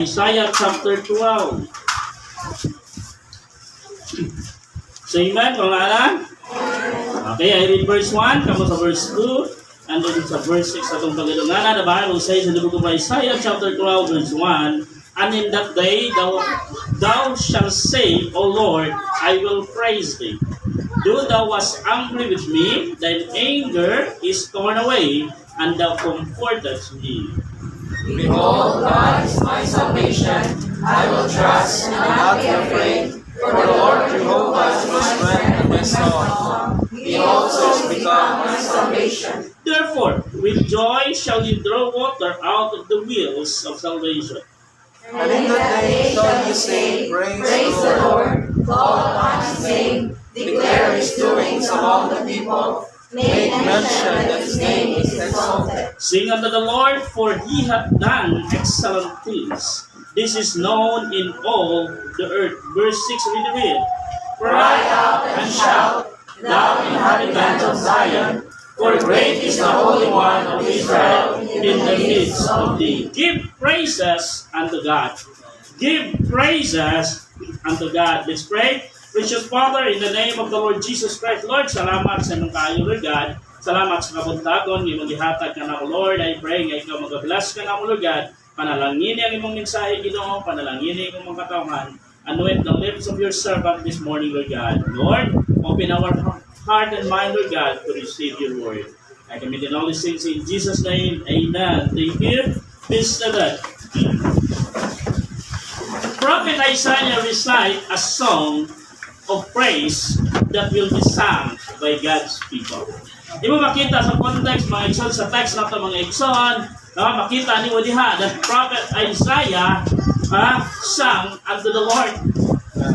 Isaiah chapter 12. Say amen, pangalan? Okay, I read verse 1, kamo sa verse 2, and then sa verse 6 atong pagdunganan. The Bible says in the book of Isaiah chapter 12 verse 1, and in that day thou shalt say, O Lord, I will praise thee. Though thou wast angry with me, thine anger is torn away, and thou comfortest me. Behold, God is my salvation. I will trust and not be afraid. For the Lord Jehovah is my strength and my song. He also has become my salvation. Therefore, with joy shall you draw water out of the wells of salvation. And in that day shall you say, Praise the Lord, call upon his name, declare his doings among the people, make mention that his name is exalted. Sing unto the Lord, for he hath done excellent things. This is known in all the earth. Verse 6, read it. Cry out and shout, thou inhabitant of Zion, for great is the Holy One of Israel in the midst of thee. Give praises unto God. Give praises unto God. Let's pray. Precious Father, in the name of the Lord Jesus Christ, Lord, salamat sa imong kaayo, Lord God. Salamat sa kabuntagon, imong gihatag ka na, Lord. I pray nga ikaw mag-bless ka na, Lord God. Panalangin ang imong mensahe, Ginoo. Panalangin ang imong katawan. Anoint the lips of your servant this morning, Lord God. Lord, open our heart and mind, Lord God, to receive your word. I commit in all these things in Jesus' name. Amen. Thank you. Please stand. Prophet Isaiah recite a song of praise that will be sung by God's people. Di mo makita sa context, mga igsoon, sa text na ito, mga igsoon, makita ni Wadiha that Prophet Isaiah sang unto the Lord.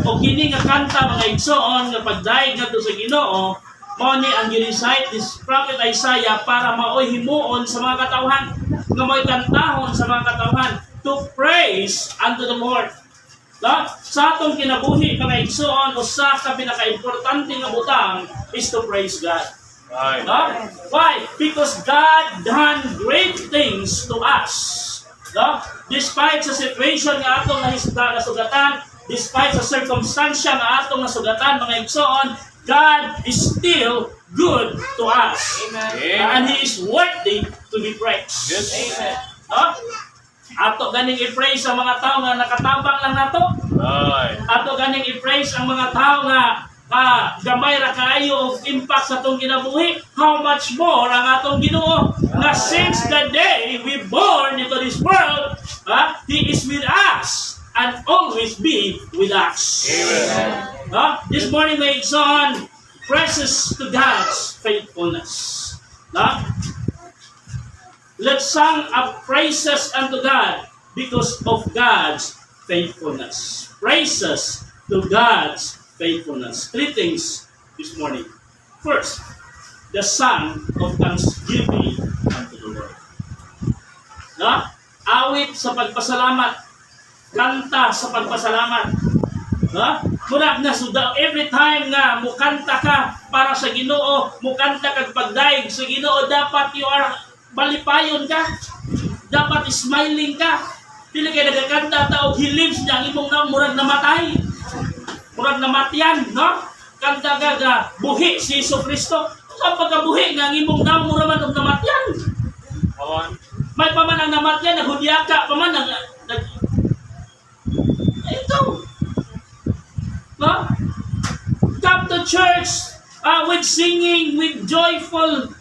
O kini nga kanta, mga igsoon, nga pagdaig nga sa Ginoo, mo ni ang girecite this Prophet Isaiah para maoy himuon sa mga katawhan, nga maoy kantahon sa mga katawhan, to praise unto the Lord. Sa atong kinabuhi, mga igsoon, usa ka pinaka-importante nga butang is to praise God. Right. Why? Because God done great things to us. Despite sa situation nga atong nasugatan, despite sa circumstansya nga atong nasugatan, mga igsoon, God is still good to us. Amen. And He is worthy to be praised. Yes. Amen. Ato ganing i-praise ang mga tao nga nakatabang lang nato. Right. Ato ganing i-praise ang mga tao nga gamay ra kaayo of impact sa atong kinabuhi. How much more ang atong Ginoo nga since the day we born into this world, He is with us and always be with us. Amen. This morning, my son, praises to God's faithfulness. Let's sing up praises unto God because of God's faithfulness. Praises to God's faithfulness. Three things this morning. First, the song of thanksgiving unto the Lord. Awit sa pagpasalamat. Kanta sa pagpasalamat. Muna na suda, every time nga mukanta ka para sa Ginoo, mukanta kag pagdaig sa Ginoo, dapat you are balipayon ka, dapat smiling ka. Dili kay nagakanta ta og He lives niya ang imong nang murag namatay, murag namatian, no? Kanta ka ga buhi si Jesucristo. Sa pagkabuhi nga ang imong nang murag man og namatian. May paman ang namatian, naghudiyaka paman ang ito. No? Come to church with singing, with joyful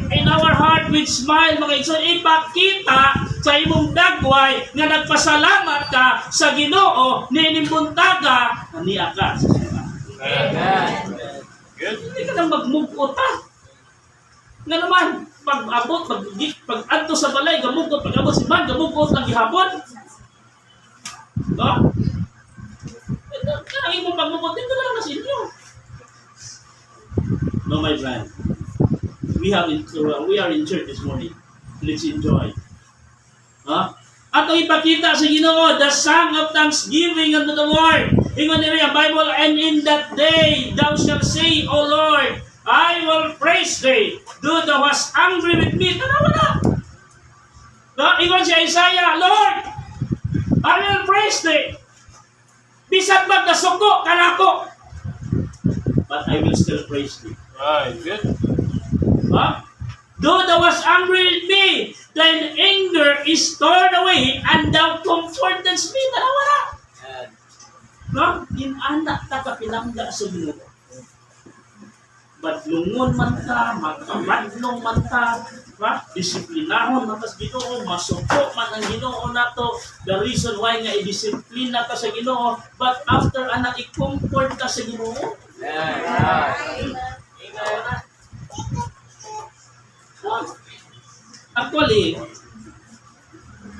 in our heart, with smile, mga igsoon, ipakita sa imong dagway nga nagpasalamat ka sa Ginoo ni inimbuntaga niya ka. Amen. Good. Hindi ka nang magmugot nga naman, pag-abot, pag-adto sa balay, gamugot, pag-abot si man, gamugot lang gihapon. No? Kaya imong pagmugot, dito na lang na sa inyo. No, my friend. We are in church this morning. Let's enjoy. Ato ipakita sa Ginoo the song of thanksgiving unto the Lord. Ingon ni ang Bible, and in that day thou shalt say, O Lord, I will praise thee. Though thou wast angry with me. Tanawa na. Ingon si Isaiah, Lord, Christ eh. Bisag magkasuko kanako. But I will still praise thee. Right. Good. Huh? Though thou was angry with me, thine anger is torn away, and thou comfortest me. Tanawa na. No? Inanak ta ka pinangga sa Ginoo. Badlungon man ka, magkamadlong man ka, disiplinahon man ka sa Ginoo, masuko man ang Ginoo nato. The reason why nga i-disiplina ka sa Ginoo, but after anak i-comfort ka sa Ginoo. Actually,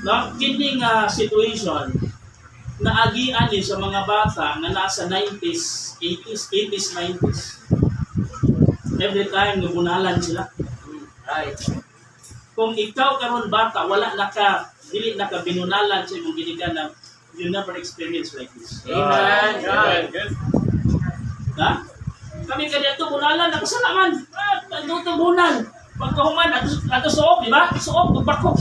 no, kini nga situation naagian ni sa mga bata nga nasa 90s, 80s, 90s. Every time nga bunalan sila. Right. Kung ikaw karon bata, wala na ka, dili na ka binunalan sa imong ginikanan, you never experience like this. Amen. Right. Good. Ha? Kami kanya ito, bunalan, nakasalaman. Ito bunal. Pagkahuman, ato suok, di ba? Suok, magbako.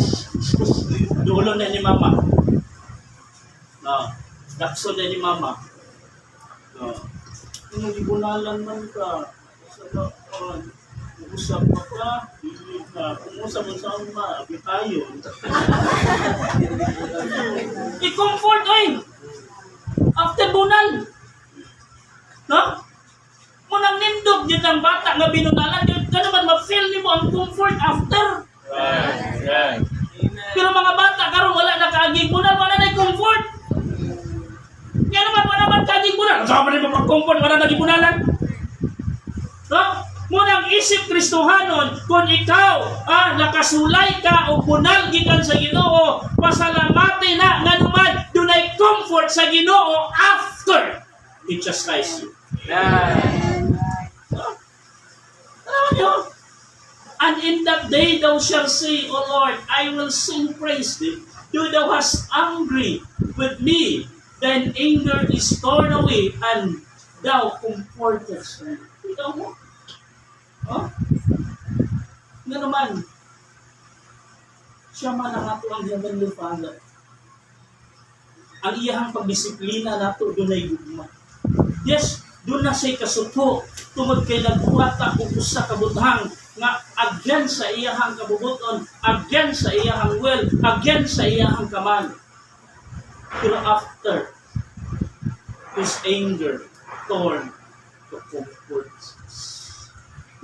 Dulo na ni mama. No. Dakso na ni mama. No. Kung gibunalan man ka, salaman. Usap pa ka, hindi ka. Kung usap mo sa uma, abi tayo. I-comfort, oy! After bunal. No? Munang nindog yun ang bata nga binunalan, yun ka naman ma-feel ni mo ang comfort after. Right. Right. Pero mga bata, karon wala na kaaging bunal, wala na comfort. Kaya naman, wala naman kaaging bunal. Saan pa rin mapag-comfort, wala na bunalan. No? Munang isip Kristohanon, kung ikaw, nakasulay ka o bunal gikan sa Ginoo, pasalamati na nga naman, dunay comfort sa Ginoo after it chastise you. And in that day thou shalt say, O Lord, I will sing praise thee. Though thou hast angry with me, thine anger is torn away, and thou comfortest me. Ikaw mo? Oh? Nga naman, siya man ang ato ang Heavenly Father. Ang iyahang pagdisiplina nato, doon ay gugma. Yes, doon na siya'y kasuko, tungod kay nagbuhata o usa kabutang nga agyan sa iyahang kabubuton, agyan sa iyahang will, agyan sa iyahang kaman. Pero after, his anger torn to comfort.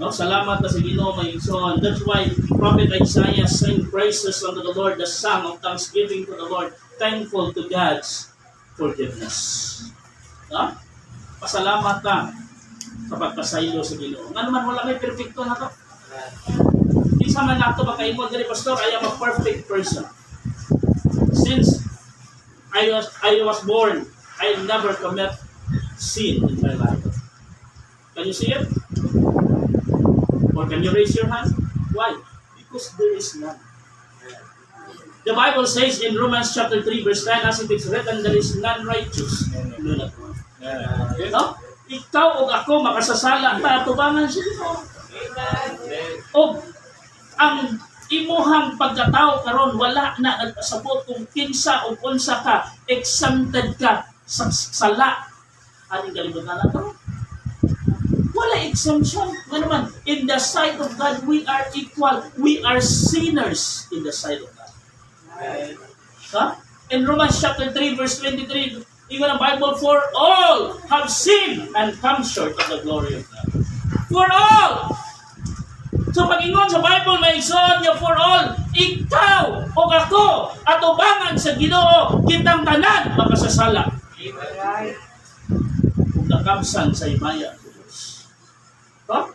No, salamat na sa Ginoo may igsoon. That's why Prophet Isaiah sang praises unto the Lord, the song of thanksgiving to the Lord, thankful to God's forgiveness. No? Pasalamat ka sa pagpasaylo sa Ginoo. Nga naman wala may perfecto na to. Isa man nato makaimod diri pastor, I am a perfect person. Since I was born, I never commit sin in my life. Can you see it? Or can you raise your hand? Why? Because there is none. The Bible says in Romans chapter 3 verse 10, as it is written, there is none righteous. No, not one. No? Ikaw o ako makasasala ta atubangan sa Ginoo. O ang imuhang pagkatao karon wala na nagpasabot kung kinsa o unsa ka, exempted ka sa sala. Aning kalibutan na to? Wala exemption. Nga naman, in the sight of God, we are equal. We are sinners in the sight of God. Huh? In Romans chapter 3 verse 23, even the Bible, for all have sinned and come short of the glory of God. For all! So pag-ingon sa Bible, may igsoon niya for all, ikaw o ako, atubangan sa Ginoo, kitang tanan, makasasala. Kung nakamsan sa imaya. Huh?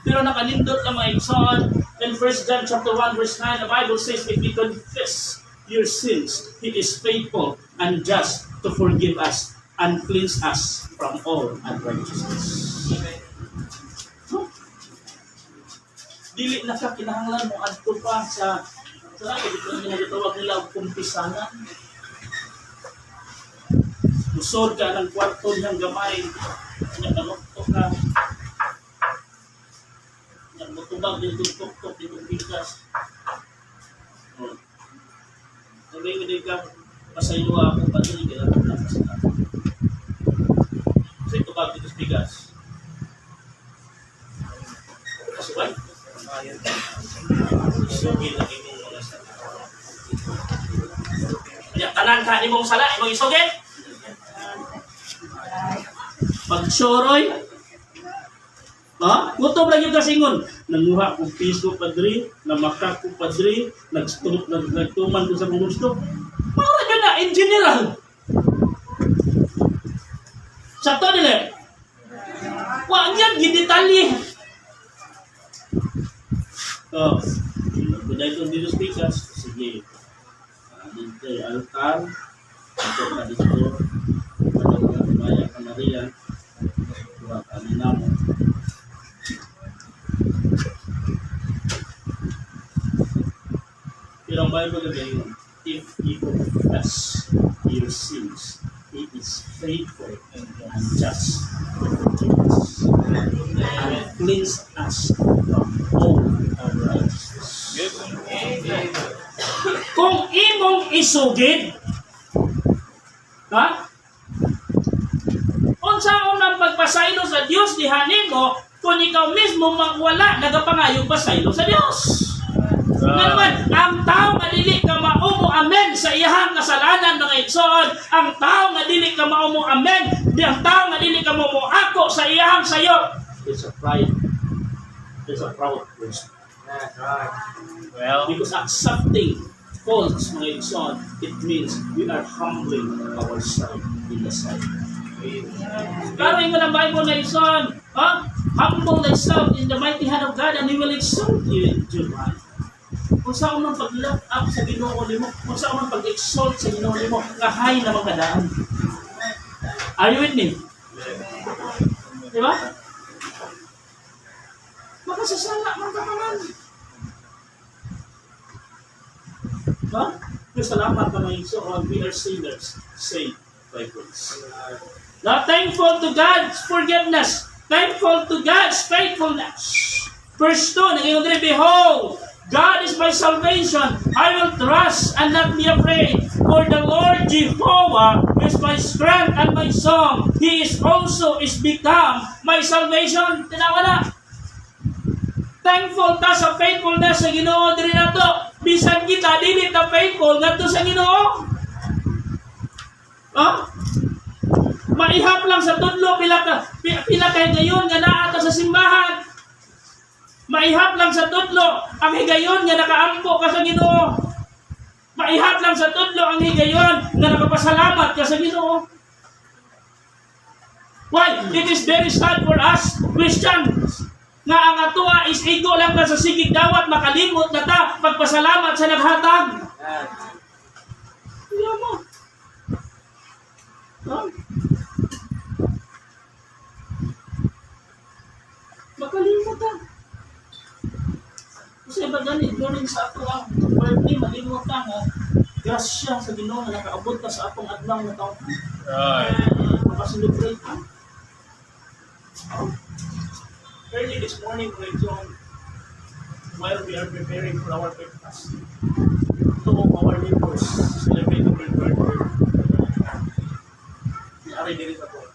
Pero nakalindot ang mga igsoon. In 1 John chapter 1 verse 9, the Bible says, if we confess your sins, He is faithful and just to forgive us and cleanse us from all unrighteousness. Huh? Dili na ka kinahanglan mo adto pa sa dito ginatawag nila og kumpisanan. Musod ka ng kwarto niyang gamay, nagkalokto ka. Nagmutubag dito tuktok dito bigas. Sabi ko din ka, Pasaylo ako pa dili kaya ako nakasala. Sa ito pag dito sa bigas. Kasubay? Isugin ang imong mga sala. Ya, tanan ka imong sala, imong isugin. Pagsyoroy, gutom lang yung kasingon. Nanguha ko piso padri, namakak ko padri, nagtuman ko sa mga gusto. Mara yun na, in general. Sa to nila, wag yan, gidetalye. Buday itong dito speakers, sige. Dito yung altar, dito ka dito, dito ka Maya ka Maria, buat kami namo. Pero ang Bible again, if you confess your sins, He is faithful and just and cleanse us from all unrighteousness. Kung imong isugid, unsaon ang pagpasaylo sa Dios dihanin mo kung ikaw mismo wala nagapangayong pasaylo sa Dios. Ngayon, ang tao nga dili ka maumo amen sa iyahang kasalanan mga igsoon, ang tao nga dili ka maumo amen, ang tao nga dili ka maumo ako sa iyahang sayo, it's a pride. It's a proud person. Well, Because accepting faults mga igsoon, it means we are humbling ourselves in the sight. Pero yung ng Bible na igsoon, humble thyself in the mighty hand of God and He will exalt you in due time. Kung saan man pag-lift up sa Ginoo nimo, kung saan man pag-exalt sa Ginoo nimo, kahay na magkadaan. Are you with me? Di ba? Makasasala man ka naman. Ba? Pero salamat ka mga igsoon, we are sinners, saved by grace. Now, thankful to God's forgiveness, thankful to God's faithfulness. Verse 2, naging behold, God is my salvation. I will trust and not be afraid. For the Lord Jehovah is my strength and my song. He is become my salvation. Tinawa na. Thankful ta sa faithfulness sa Ginoo diri nato. Bisan kita dili ta faithful ngadto sa Ginoo. Maihap lang sa tudlo pila kay gayon nga naa ta sa simbahan. Maihap lang sa tudlo ang higayon nga nakaampo ka sa Ginoo. Maihap lang sa tudlo ang higayon nga nakapasalamat ka sa Ginoo. Why? It is very sad for us Christians nga ang atua is ego lang na sa sigig dawat makalimot na ta pagpasalamat sa naghatag. Iya mo. Makalimot ta. Kasi ba ganit, during sa ato ang birthday, malimot ka nga, grasya sa Ginoo na nakaabot ka sa atong adlaw na taon. Makaselebrate ka. Early this morning, Brother John, while we are preparing for our breakfast, two of our neighbors celebrating their birthday. Di ari diri sa po.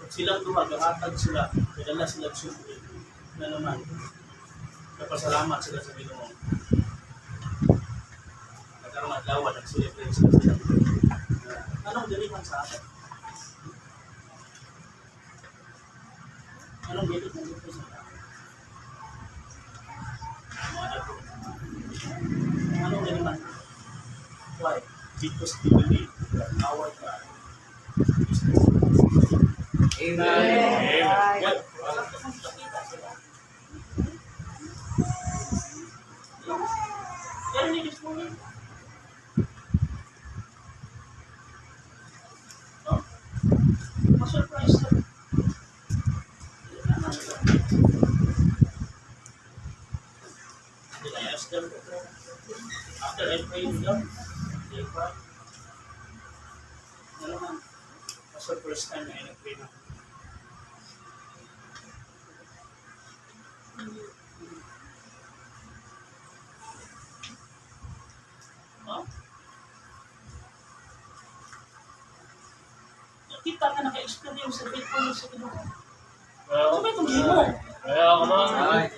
Silang dumagahatag sila, kadala sila sufi na naman. Napasalamat sila sa Ginoo. Nagkaroon ng adlaw, nag-celebrate sila. Anong dalihan sa atin? Anong dito sa atin? Anong dalihan? Why? Because we believe that our God is the Amen. Amen. What? Yan this morning. Ma-surprise ka. Did I ask them? After I prayed with them, they cried. Ano naman? That's the first time na I-pray na. makita ka naka-experience sa faithfulness sa Ginoo. Well, Sabi itong himo. well, come on. Right.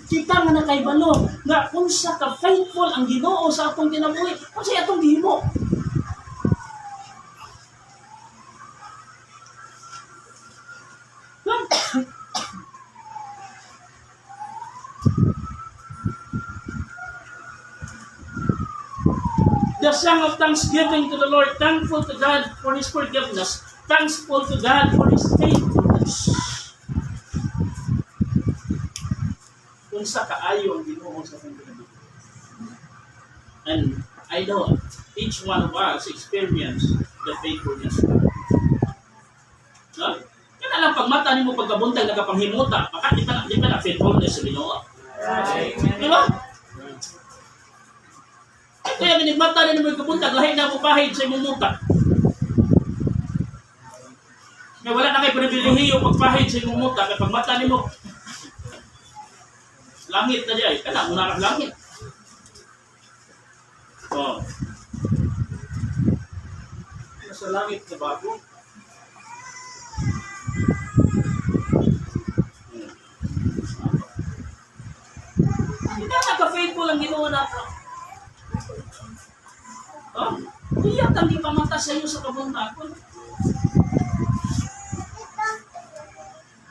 Kita nga na kay balo nga kung sa ka-faithful ang Ginoo sa atong kinabuhi, kung sa atong gihimo. The song of thanksgiving to the Lord, thankful to God for His forgiveness, thankful to God for His faithfulness. Kung sa kaayo ang Ginoo sa atong kinabuhi. And I know each one of us experience the faithfulness of God. No? Yan alam, pag mata ni mo pagkabuntag, nagkapanghimuta, baka di pa na faithfulness sa Ginoo. Di ba? Kaya minigmata na naman kabuntag, lahi na mo pahid sa imong muta. Kaya wala na kayo pribilehiyo pagpahid sa imong muta, kaya pag mata ni mo, langit na diya, kana mo na langit. Oh. Nasa langit na bago. Hindi ka-faithful ang Ginoo nato. Oh, iyak ang ipamata sa iyo sa kabuntakon.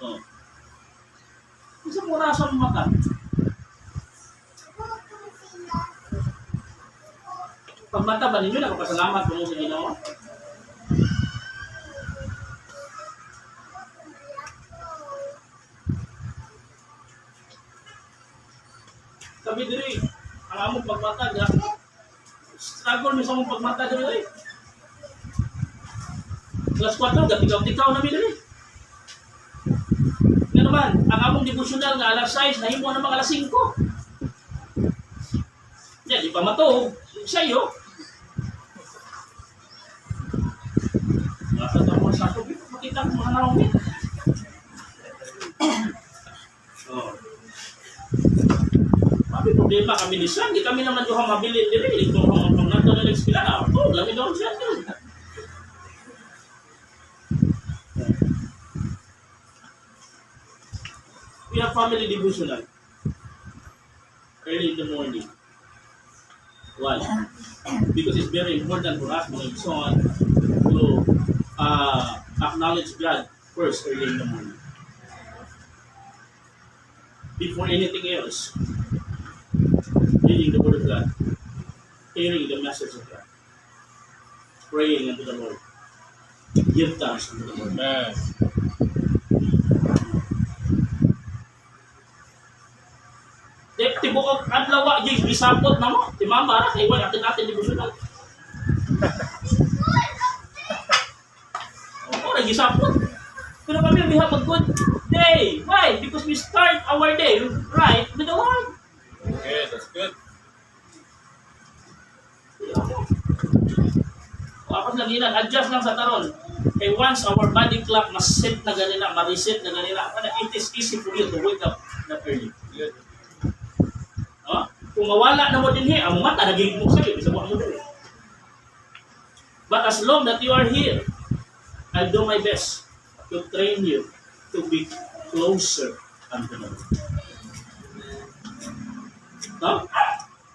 Oh. Isa mo rasa mo mata. Pag mata ba ninyo, nakapasalamat mo sa Ginoo? Sabi diri, ang among pagmata, struggle mo sa mong pagmata diri. Alas 4, gatikaw-tikaw na mi diri. Nga naman, ang among devotional nga alas 6, nahimo na mga alas 5. Yan, di pa matuog. Sa'yo. Nasa tamo sa ako, makita ko mga naumit. Oh. May problema kami ni Sam, di kami naman yung mabilin diri. Ito ang nato na nag-spila. Oh, lami daw siya doon. We have family devotional. Early in the morning. Why? Because it's very important for us, mga son, to acknowledge God first early in the morning. Before anything else. Reading the Word of God, hearing the message of God, praying unto the Lord, give thanks unto the Lord. Amen. Tibuok adlaw wa gyud bisapot na mo, ti mama ra kay wa atin devotional. Oh, nagisapot. Pero kami we have a good day. Why? Because we start our day right with the Lord. Okay, that's good. Ako lang ilan, adjust lang sa taron. Kay once our body clock mas-set na ganina, ma-reset na ganina, it is easy for you to wake up that early. Good. Kung mawala na mo din ang mata, naging mo sa'yo, isa mo din. But as long that you are here, I'll do my best to train you to be closer unto the Lord. No?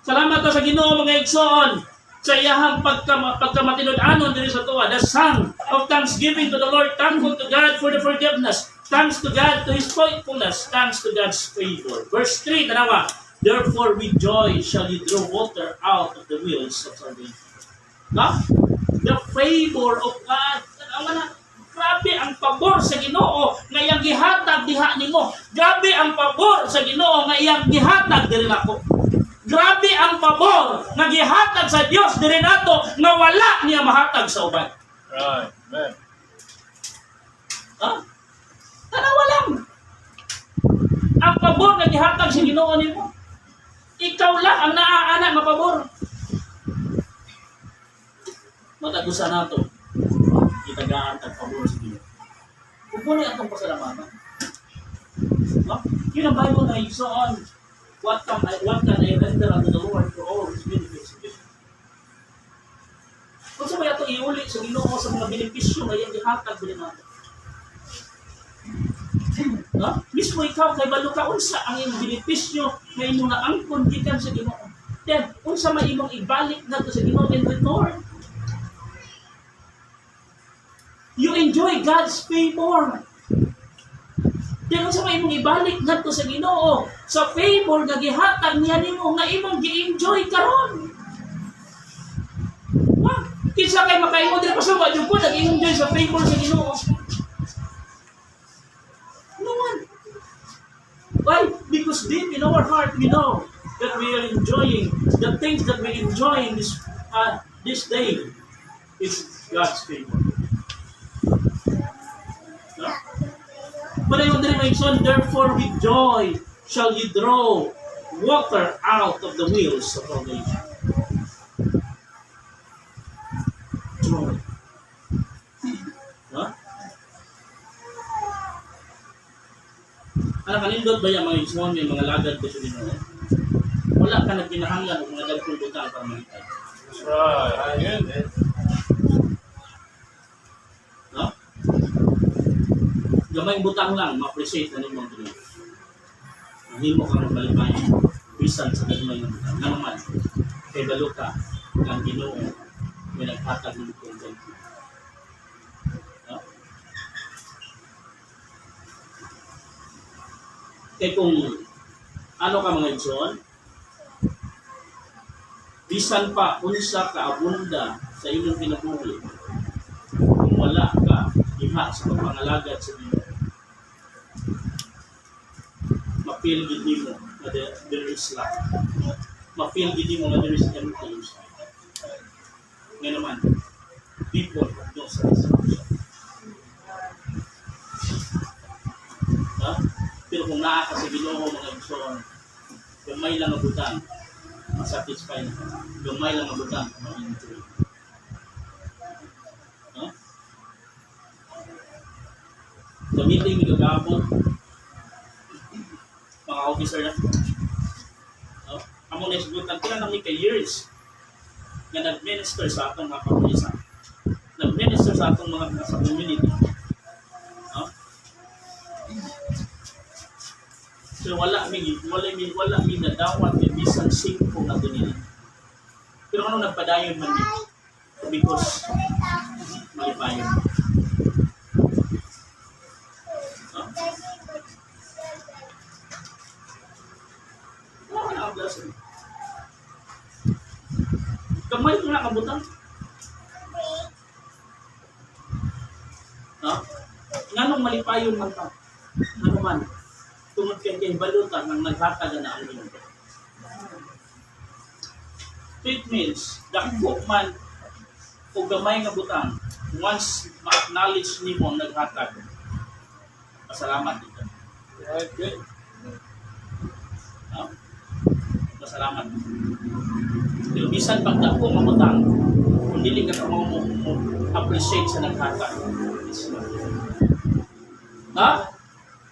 Salamat sa Ginoo mga igsoon sa iyahang pagkamatinud-anon diri sa tuwa. The song of thanksgiving to the Lord, thankful to God for the forgiveness, thanks to God to His faithfulness, thanks to God's favor. Verse 3, tanawa, therefore with joy shall you draw water out of the wells of salvation. No? The favor of God. Tanawa na, grabe ang pabor sa Ginoo nga iyang gihatag diha nimo. Grabe ang pabor sa Ginoo nga iyang gihatag diri nako. Grabe ang pabor nga gihatag sa Dios diri nato nga wala niya mahatag sa uban. Right. Amen. Ha? Tanawa lang. Ang pabor nga gihatag sa Ginoo nimo. Ikaw lang ang naaana nga pabor. Matagusa nato. Itagaan tag pabor sa Ginoo. Kung muna atong pasalamatan. Yun ang Bible na igsoon. What can I render unto the Lord for all His benefits? Unsa ba ato iuli sa Ginoo sa mga benepisyo nga iyang gihatag dinhi nato? No? Mismo ikaw kay balo ka unsa ang iyong benepisyo nga imong naangkon gikan sa Ginoo. Then unsa may imong ibalik ngadto sa Ginoo in return? You enjoy God's favor. Then unsa may imong ibalik ngadto sa Ginoo sa favor nga gihatag niya nimo nga imong gi-enjoy karon. Ha? Kinsa kay makaingon diri pasuma jud ko nag-enjoy sa favor sa Ginoo. No one. Why? Because deep in our heart we know that we are enjoying the things that we enjoy in this day is God's favor. No? But I wonder, my son, therefore with joy shall you draw water out of the wheels of salvation. Joy. No? Ano kanindot ba yung mga ismon, may mga lagad ko sa Ginoo? Wala ka nagkinahanglan ng mga dagkong butang para malitay. That's right. Good. No? Gamay butang lang, ma-appreciate na nimong Ginoo. Himo ka ng malipay, bisan sa gamay ng butang. Nga naman, kay balo ka, ang Ginoo, may naghatag ng butang. No? Kaya kung ano ka mga John, bisan pa unsa ka abunda sa imong kinabuhi, kung wala ka iha sa pagpangalagad sa Ginoo, mapil gid nimo na there is lack. Mapil gid nimo na there is empty inside. Nga naman, people of no satisfaction. Ha? Pero kung naa ka sa Ginoo mga John, gamay lang ang butang, masatisfy na ka. Gamay lang ang butang, ma-enjoy. No? Sa meeting ni Gagabot, mga officer na, no? Amo na isgutan, kailan namin kay years na nag-minister sa atong mga kapulisan. Nag-minister sa atong mga sa community. No? So wala mi nadawat ni bisan singko na dunili. Pero ano nagpadayon man ni? Because malipayon. Huh? Wala na ang blessing. Kamay ko na kabutang. Ha? Nganong malipayon man ta? Ano man? Tungod kay balutan ng naghatag na ang Ginoo. It means, dako man o gamay nga butang, once ma-acknowledge nimo ang naghatag, pasalamat dito. Right, good. No? Pasalamat. Pero bisan pag dako nga butang, kung dili ka mo appreciate sa naghatag. Ha?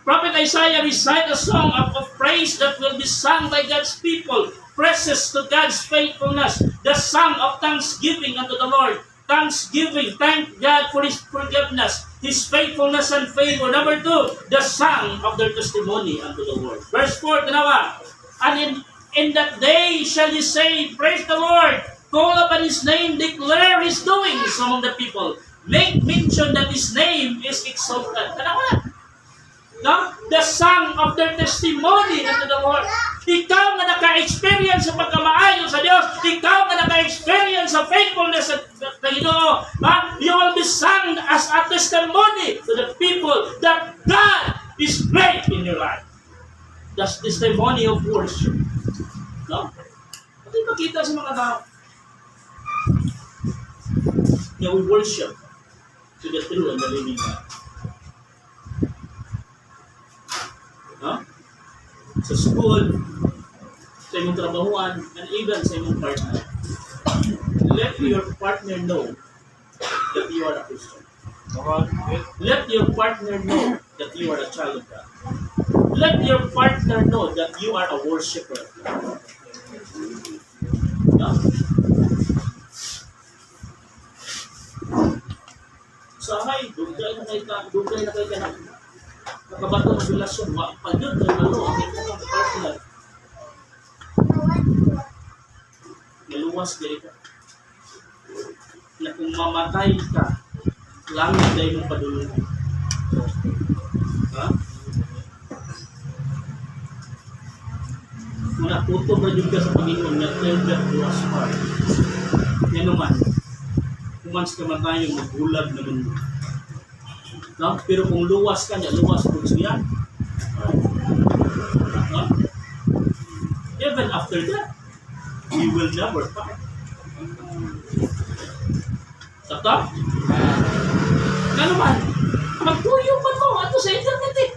Prophet Isaiah recite a song of praise that will be sung by God's people. Praises to God's faithfulness. The song of thanksgiving unto the Lord. Thanksgiving. Thank God for His forgiveness, His faithfulness and favor. Number 2, the song of their testimony unto the Lord. Verse 4, tanawa. And in that day shall you say, praise the Lord. Call upon His name. Declare His doings among the people. Make mention that His name is exalted. Tanawa. No? The song of their testimony unto the Lord. Ikaw nga naka-experience sa pagkamaayo sa Diyos, ikaw nga naka-experience sa faithfulness sa Ginoo, you will be sung as a testimony to the people that God is great in your life. That's testimony of worship. No? At ipakita sa mga tao na we worship to the true and the living God. No? Sa school, sa imong trabahuan, and even sa imong partner. Let your partner know that you are a Christian. Come on, good. Let your partner know that you are a child of God. Let your partner know that you are a worshiper of God. No? dugay na kayo ka na nakabato ng relasyon. Wa pa yun, lalo ang imong personal. Naluwas kayo ka. Na kung mamatay ka, langit dahil mong padulong. Ha? Kung naputo ba yun ka sa Panginoon, na-tell that to us part. Yan naman. Kung mas kamatayan, magbulag naman mo. No? Pero kung luwas ka niya, luwas po siya. No? Even after that, you will never fight. Sakto? Nga naman, magtuyo pa to ato sa internet eh.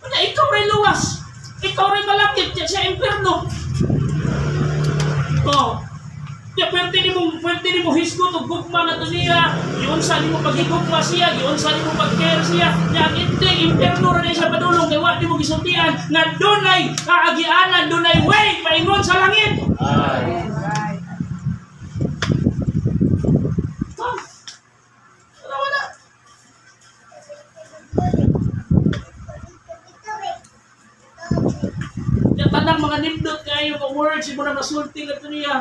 Kaya ikaw rin luwas. Ikaw rin malapit sa impyerno. Oh. Kaya pwede ni mo hisgot o gugma na ito niya. Yun sa mo pagigugma siya. Yun sa mo pag-care siya. Yan hindi, impyerno rin siya padulong. Kaya wala mo gisultian na dunay kaagianan, dunay way, paingon sa langit. Wala. Yung tanang mga nindot kayo, mga words, yung mga nasulti na ito niya.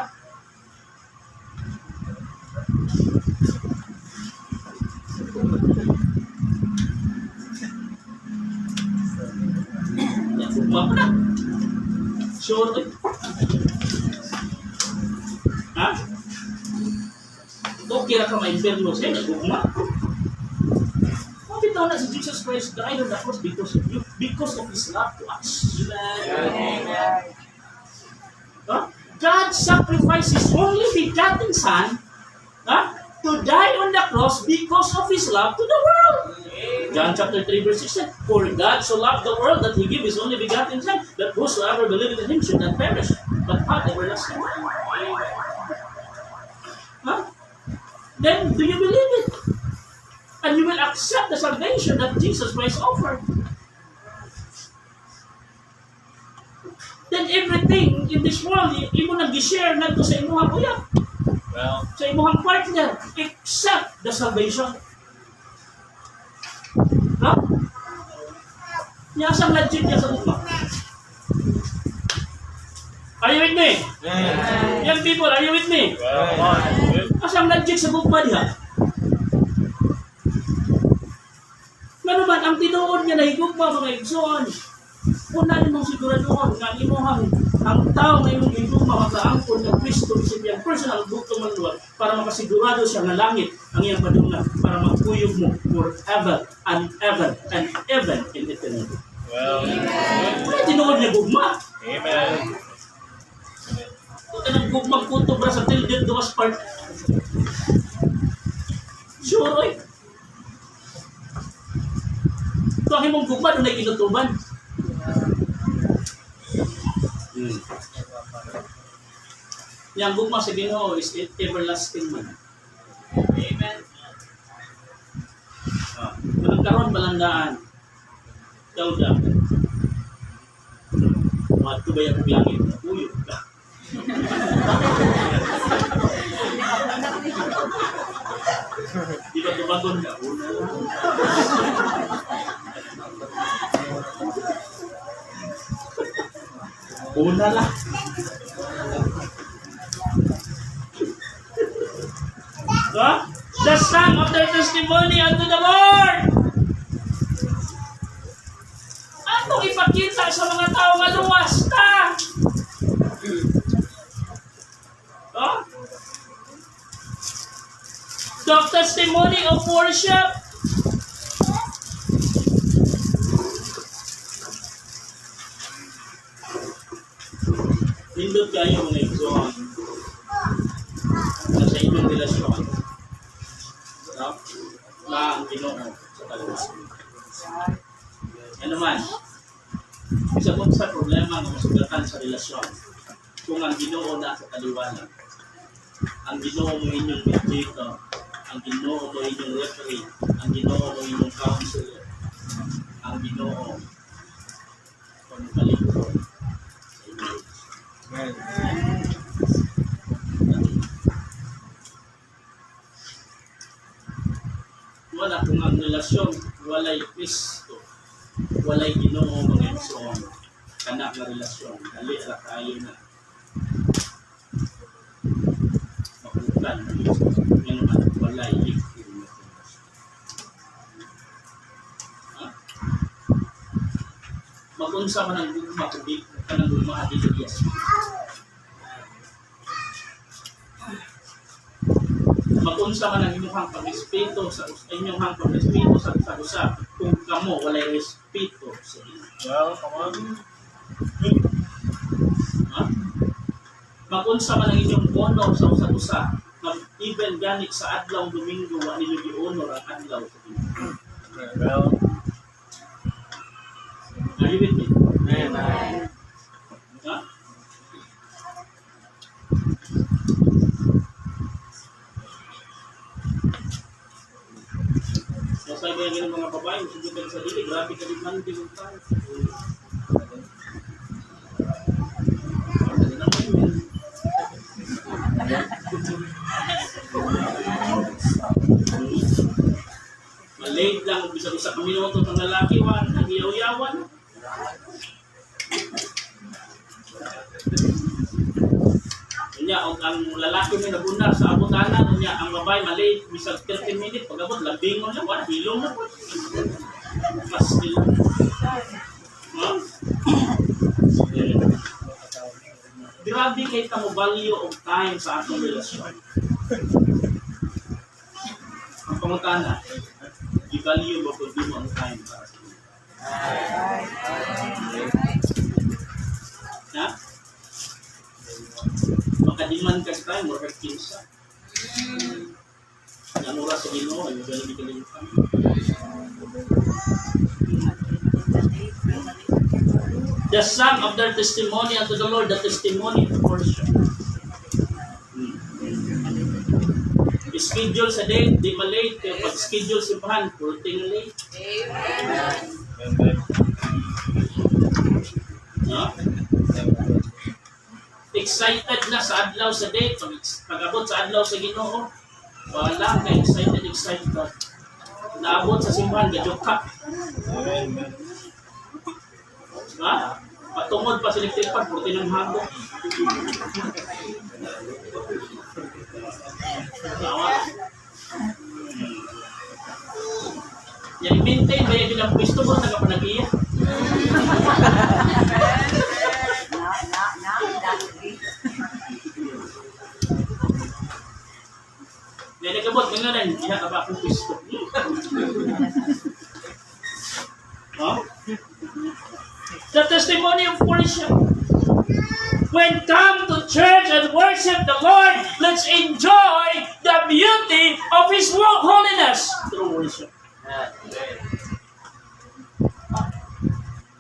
Bugma mo na. Sure eh. Ha? Okay na ka ma-inferno siya, nagugma. Bitaw na si Jesus Christ died on the cross because of you, because of His love to us. Amen. Huh? God sacrificed His only begotten Son to die on the cross because of His love to the world. John chapter 3 verse 6 said, for God so loved the world that He gave His only begotten Son, that whosoever believeth in Him should not perish, but have everlasting life. Huh? Then, do you believe it? And you will accept the salvation that Jesus Christ offered. Then everything in this world, imo nag-share na ito sa imuhang kuya. Well, Sa imuhang partner, except the salvation. No? Niyasang legit niya sa gugma. Are you with me? Young people, are you with me? well, good. Asang legit sa gugma niya. Ano man, ang tinuod niya na higugma mga igsoon. Una nimong siguraduhan nga imuhang ang tao na imong higugma makaangkon ng Kristo isip yang personal bukto man luwag para makasigurado siya nga langit ang iyang padungan para magkuyog mo forever and ever and ever in eternity. Well, Ano tinuod niya gugma? amen. Ito ka ng gugmang punto para sa tilden duwas part. Sure, oy. Ito ang imong gugma doon ay kinutuban. Yang gugma sa Ginoo is everlasting man. Amen. Kung karon balandaan, daw mga tubay ang langit, uyog ka. Di ba tubagon ka? Una lang. The song of their testimony unto the Lord. Ano ipakita sa mga tao nga luwas ta? The testimony of worship. Nindot kayo mga igsoon na sa inyong relasyon na ang Ginoo sa kaluwasan. Yan naman, isa po sa problema ng masugatan sa relasyon kung ang Ginoo na sa kaliwanag, ang Ginoo mo inyong mediator, ang Ginoo mo inyong referee, ang Ginoo mo inyong counselor, ang Ginoo kung kalingkod sa inyo. Wala, kung walay Ginoo mga igsoon, kana nga relasyon, dali ra kayo na makutan yung walay igsoon. Mag-unsa man ang gugma kung di ka nang gugma at Diyos. Mag-unsa man ang inyong pag-respeto sa inyong pag-respeto sa usap kung kamo walay respeto sa inyo. Well, come on. Ha? Mag-unsa man ang inyong honor sa usa-usa, mag-even ganit sa adlaw Domingo wa ninyo gi-honor ang adlaw sa inyo. Well, Are you with me? amen. Ha? Masay ba yung mga babae, subukan sa dili, grabe ka din man, din tayo. Malate lang, bisa-bisa kami minuto ng lalaki, ang iyaw-yawan. Unya ang lalaki may nabunar sa abutanan, unya ang babae malay bisag 30 minutes pagabot labingon na wala hilong na po. Mas hilong. Ha? Grabe kay kamo value of time sa atong relasyon. Ang pangutana, i-value ba kung di mo ang time para sa inyo? Ha? Makadiman ka sa time, more than 15. Ang oras sa Ginoo, ay magaling kalimutan. The sum of their testimony unto the Lord, the testimony portion. Schedule sa date, di malate. Kaya pag-schedule si Pahan, purting late. Amen. No? Excited na sa adlaw sa date, pag-abot sa adlaw sa Ginoo, wala ka excited. Naabot sa simbahan, gadyok ka. Amen. Ha? Patungod pa selective pa, purti ng habo. Tawa. Yan, maintain ba yung bilang pwesto mo, nagapanagiya? Yan, nagabot, nga rin, diha ka ba akong pwesto? Huh? The testimony of worship. When come to church and worship the Lord, let's enjoy the beauty of His holiness through worship.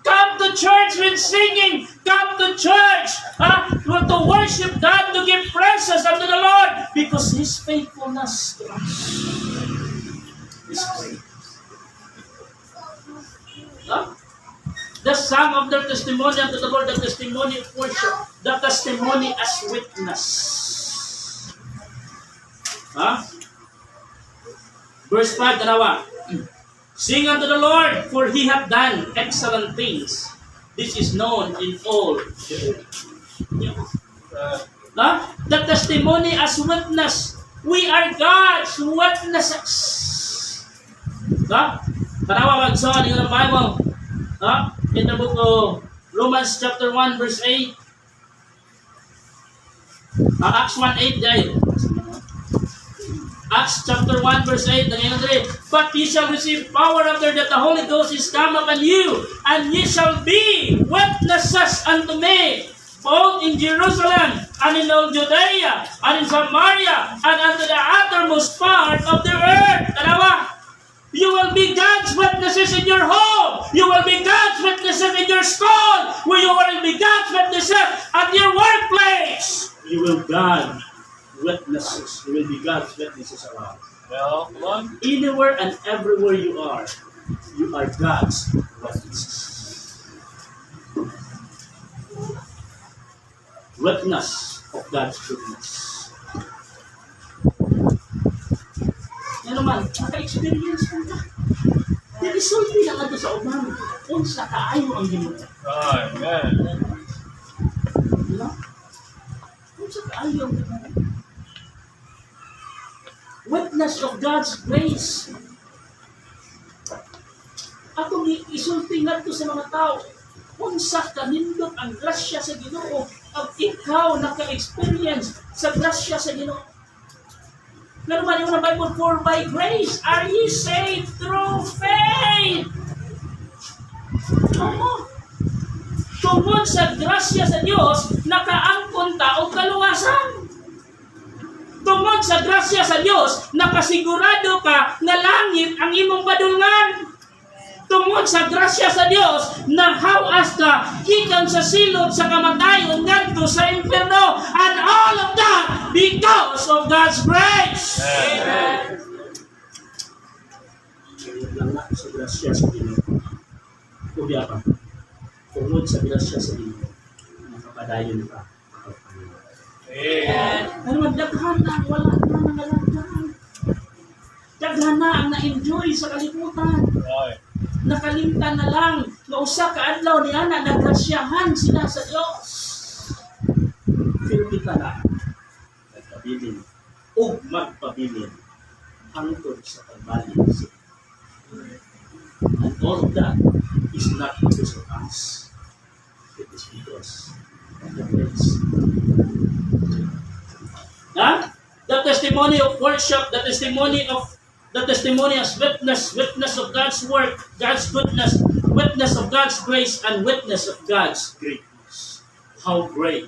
Come to church with singing. Come to church to worship God, to give praises unto the Lord because His faithfulness to us is great. Huh? The sum of their testimony unto the Lord, the testimony of worship, the testimony as witness. Huh? Verse 5, dalawa. Sing unto the Lord, for He hath done excellent things. This is known in all the earth. Huh? The testimony as witness. We are God's witnesses. Huh? Tanawa magsawa niyo ng Bible. Huh? In the book of Romans chapter 1 verse 8. Acts 1:8 dahil. Acts chapter 1 verse 8. But ye shall receive power after that the Holy Ghost is come upon you, and ye shall be witnesses unto me, both in Jerusalem and in all Judea and in Samaria and unto the uttermost part of the earth. Dalawa. You will be God's witnesses in your home. You will be God's witnesses in your school. You will be God's witnesses at your workplace. You will God witnesses. You will be God's witnesses around. Well, come on. Anywhere and everywhere you are God's witnesses. Witness of God's goodness. Yan naman, naka-experience mo na. Nag-isulti lang ito sa uman. unsa kaayo ang Ginoo. Amen. Diba? Unsa kaayo ang Ginoo. Witness of God's grace. Atong isulti ngadto sa mga tao, unsa kanindot ang grasya sa Ginoo, ang ikaw naka-experience sa grasya sa Ginoo. Pero man yung Bible, for by grace are ye saved through faith. Oo. Tungod sa grasya sa Dios, nakaangkon ta og kaluwasan. Tungod sa grasya sa Dios, nakasigurado ka nga langit ang imong padulngan. Tungod sa grasya sa Dios, naghawas ka gikan sa silot sa kamatayon ngadto sa impierno, and all of that because of God's grace. Amen. Lang sa grasya sa Ginoo. Kuya pa. Tungod sa grasya sa Ginoo, nakapadayon ka. Amen. Ano man, daghan na ang wala na nangalagyan. Daghan na ang na-enjoy sa kalibutan. Right. Nakalimtan na lang na usa ka adlaw ni ana nagrasyahan sila sa Dios. Pero kita na nagpabilin o magpabilin hangtod sa pagbalik sa and all of that is not because of us. It is because of the grace. The testimony of worship, the testimony as witness of God's work, God's goodness, witness of God's grace, and witness of God's greatness. How great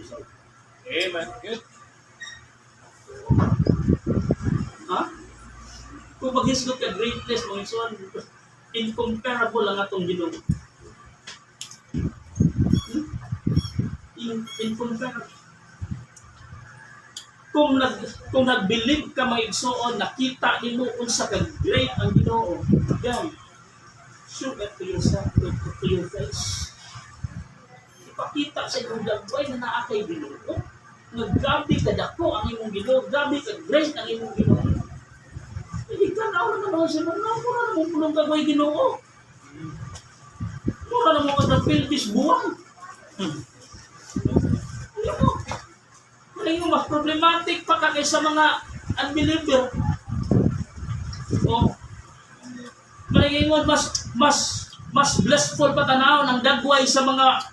is our God. Amen. Good. Kung maghisgot ka greatness, mga isuan, incomparable ang atong Ginoo. Incomparable. Kung nag-believe ka mga igsoon, nakita nimo unsa ka great ang Ginoo. Yan. Show that to yourself, to your face. Ipakita sa imong dagway na naa kay Ginoo. Naggabi ka dako ang imong Ginoo, gabi ka great ang imong Ginoo. Hindi ka na naman siya, mura naman punong dagway Ginoo. Mura naman ka sa pilbis buwan. Ano mo? Ngayon, mas problematic pa ka kaysa mga unbeliever. O, ngayon, mas blissful pa tanaw ng dagway sa mga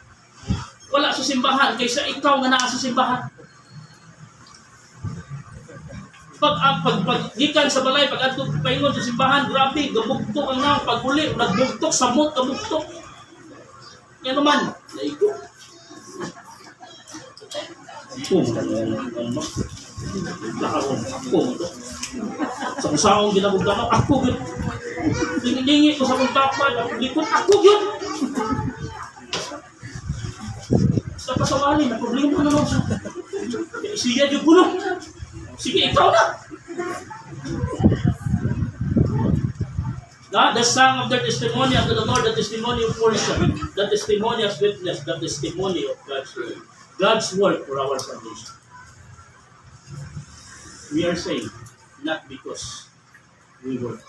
wala sa simbahan kaysa ikaw nga naa sa simbahan. Pag gikan sa balay, pag ato paingon sa simbahan, grabe, gabugtok ang naong pag-uli, nagbugtok, samot, gabugtok. Yan naman, naigo. Sa usaong ginabugdan ako yun. Dingingi ko sa kong tapad, likod ako yun. Sa pasawali, na problema na lang siya. Siya yung puno. Sige, ikaw na. The song of the testimony unto the Lord, the testimony of worship, the testimony of witness, the testimony of God's word. God's work for our salvation. We are saved not because we work.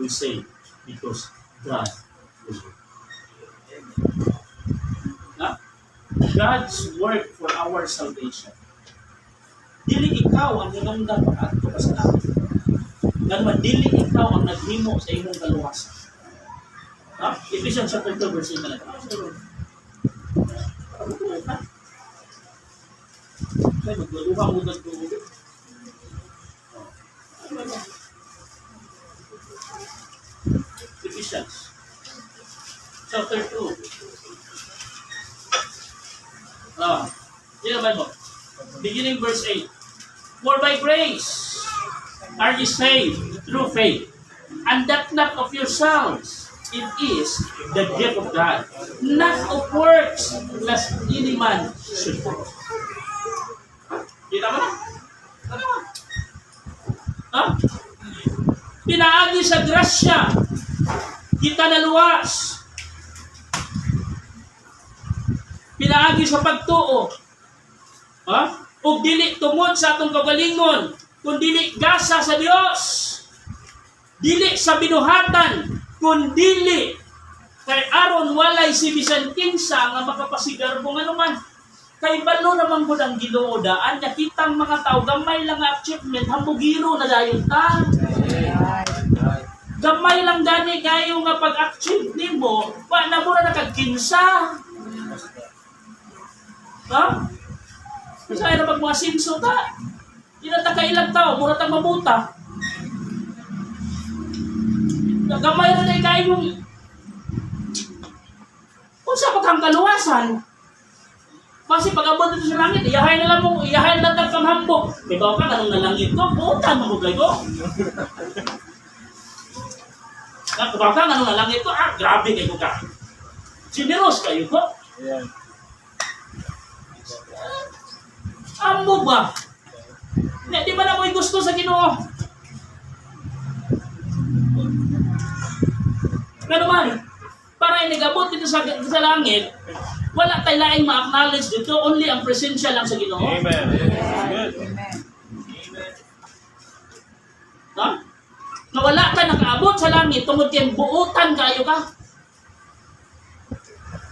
We saved because God will work. God's work for our salvation. Dili ikaw ang hinungdan pag-adto ka sa langit. Ganun, dili ikaw ang naghimo sa imong kaluwasan. Ephesians chapter 2 verse 8 na lang. Kaya magluha mo na ito. Ephesians chapter 2. Yun naman mo. Beginning verse 8. For by grace are ye saved through faith, and that not of yourselves. It is the gift of God, not of works, lest any man should boast. Kita mo na? Pinaagi sa grasya, kita naluwas. Pinaagi sa pagtuo. O dili tungod sa atong kagalingon, kung dili gasa sa Dios. Dili sa binuhatan, Kung dili kay aron walay si bisan kinsa nga makapasigar kung ano man. Kay balo naman po ng Ginoo daan nakitang mga tao gamay lang nga achievement hambugiro na dayon ta. Gamay lang gani kayo nga pag-achieve nimo, wa na mo na nakagkinsa. Ha? Kasi na pag mga sinso ta. Ina ta kailang tao, mura ta mabuta. Gamay na dai kayo. Kung sa patang kaluwasan, kasi pag abot dito sa langit, iyahay na lang mo, iyahay na lang kang hambog. May bawa ka, kanong nalangit ko, buta mo ko. Kapag ka, kanong nalangit ko, grabe kayo ka. Generous kayo ko. Ayan. Hambog ba? Di ba na mo'y gusto sa Ginoo? Pero man, para inigabot dito sa langit, wala tayo laing ma-acknowledge dito, only ang presensya lang sa Ginoo. Amen. Good. Ha? Na wala ka nakaabot sa langit, tungod kayong buutan kayo ka.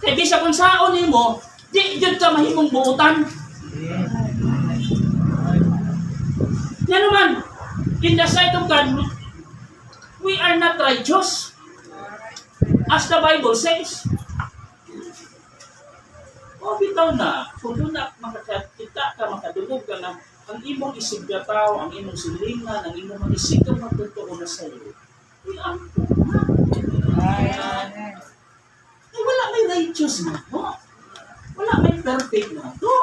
Kaya bisa kung saon mo, di dyan ka mahimong buutan. Yan naman, in the sight of God, we are not righteous. As the Bible says. O bitaw na, kung doon na makakita ka, makadulog ka na, ang imong isig ka tao, ang imong silingan, ang imong manisig ka magtotoo na sa iyo. Ang wala may righteous na to. Wala may perfect na to.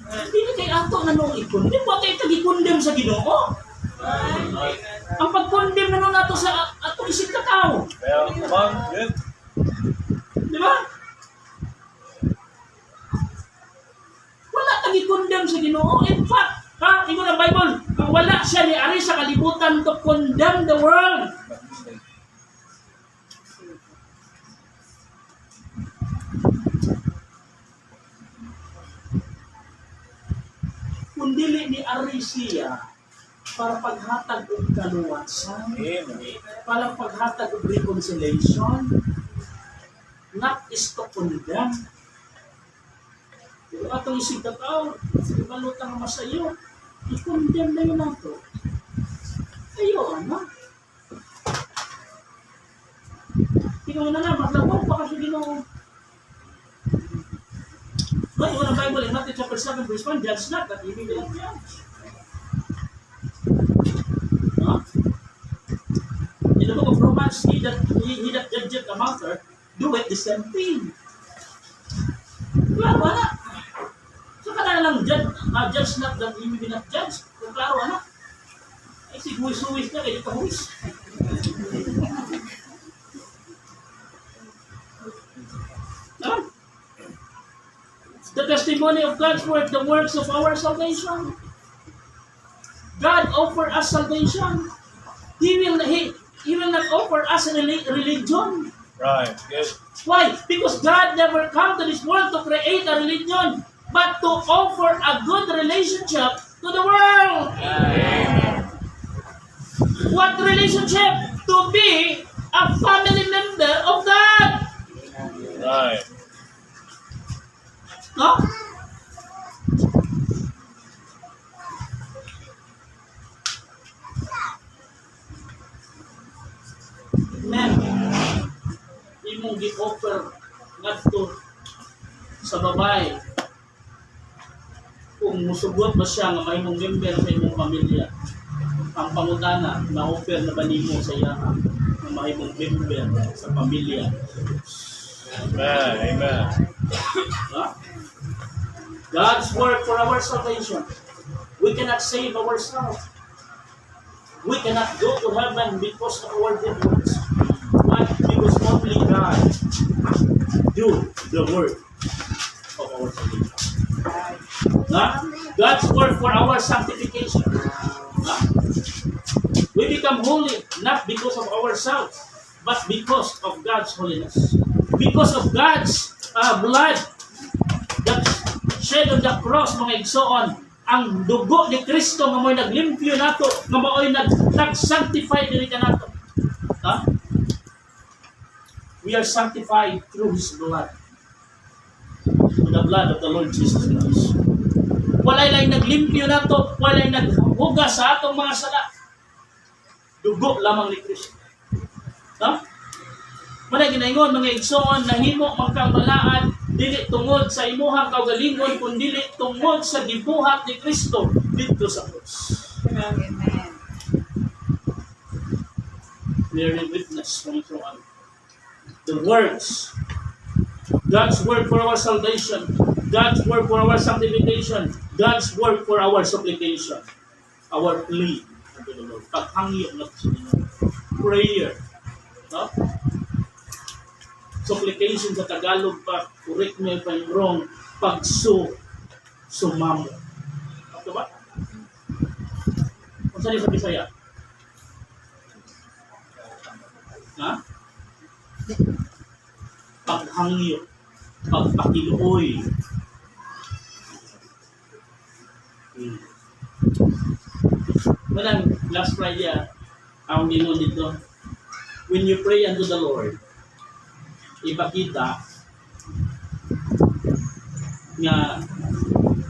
Hindi na kay ato na nung ikundem. Huwag kayo tag-ikundem sa Ginoo. Ang pag-condemn na nung nato sa ato isig ka tao. Well, come on. Good. Di ba? Wala tag-ikundem sa Ginoo. In fact, ito ng Bible, ang wala siya ni Ari sa kalibutan to condemn the world. Kung dili ni Ari siya para paghatag og kaluwasan, Amen. para paghatag og reconciliation, not is to condemn. Pero atong isig ka tao, ibalutang masayo, i-condemn na yun nato. Ayo, ano? Ikaw na lang, maglawag pa kasi Ginoo. But in the Bible, in Matthew chapter 7, verse 1, judge not that ye may be judged. Huh? In the book of Romans, he that judgeth a matter, doeth the same thing. Klaro, anak. So, ka na lang judge not that ye may be not judged. Kung klaro, anak. Ay, si huwis-huwis ka, hindi ka huwis. Huh? The testimony of God's word, the works of our salvation. God offer us salvation. He will not offer us a religion. Right. Good. Why? Because God never come to this world to create a religion, but to offer a good relationship to the world. Amen. What relationship? To be a family member of God. Right. No? Men, imong gi-offer ngadto sa babae kung musugot ba siya nga mahimong member sa imong pamilya. Ang pangutana, na-offer na ba nimo sa iya nga mahimong member sa pamilya? Amen. Amen. Huh? God's work for our salvation. We cannot save ourselves. We cannot go to heaven because of our good works. But because only God do the work of our salvation. Huh? God's work for our sanctification. Huh? We become holy not because of ourselves, but because of God's holiness. Because of God's blood that shed on the cross, mga igsoon, ang dugo ni Kristo nga mo'y naglimpyo nato, nga mo'y nag-sanctify diri ka nato. Ha? We are sanctified through His blood. Through the blood of the Lord Jesus Christ. Walay lang naglimpyo na to, walay naghugas sa atong mga sala. Dugo lamang ni Kristo. No? Manay ginaingon, mga igsoon, nahimo magkang balaan, dili tungod sa imuhang kaugalingon, kundi dili tungod sa gibuhat ni Kristo dito sa krus. Amen. Bearing witness from Quran. The words, God's word for our salvation, God's word for our sanctification, God's word for our supplication, our plea unto the Lord. Paghangyo na sa Ginoo. Prayer. No? Supplication sa Tagalog pa, correct me if I'm wrong, sumamo. Ito ba? Kung saan sa Bisaya? Ha? Paghangyo, pagpakiluoy. Walang last Friday, ang Ginoo dito, when you pray unto the Lord, ipakita nga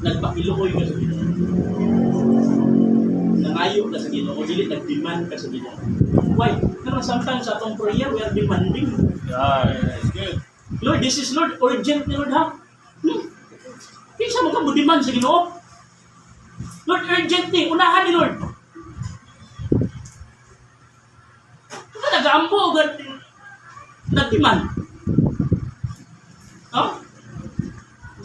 nagpakiluoy ka sa Ginoo. Nangayo ka sa Ginoo, dili nagdemand ka sa Ginoo. Why? Pero sometimes sa atong prayer, we are demanding. That's good. Lord, this is Lord, urgent ni Lord ha? Kinsa mo ka mo demand sa Ginoo? Lord, urgent ni, unahan ni Lord. Ito nag-aampo o nag-demand? Oh?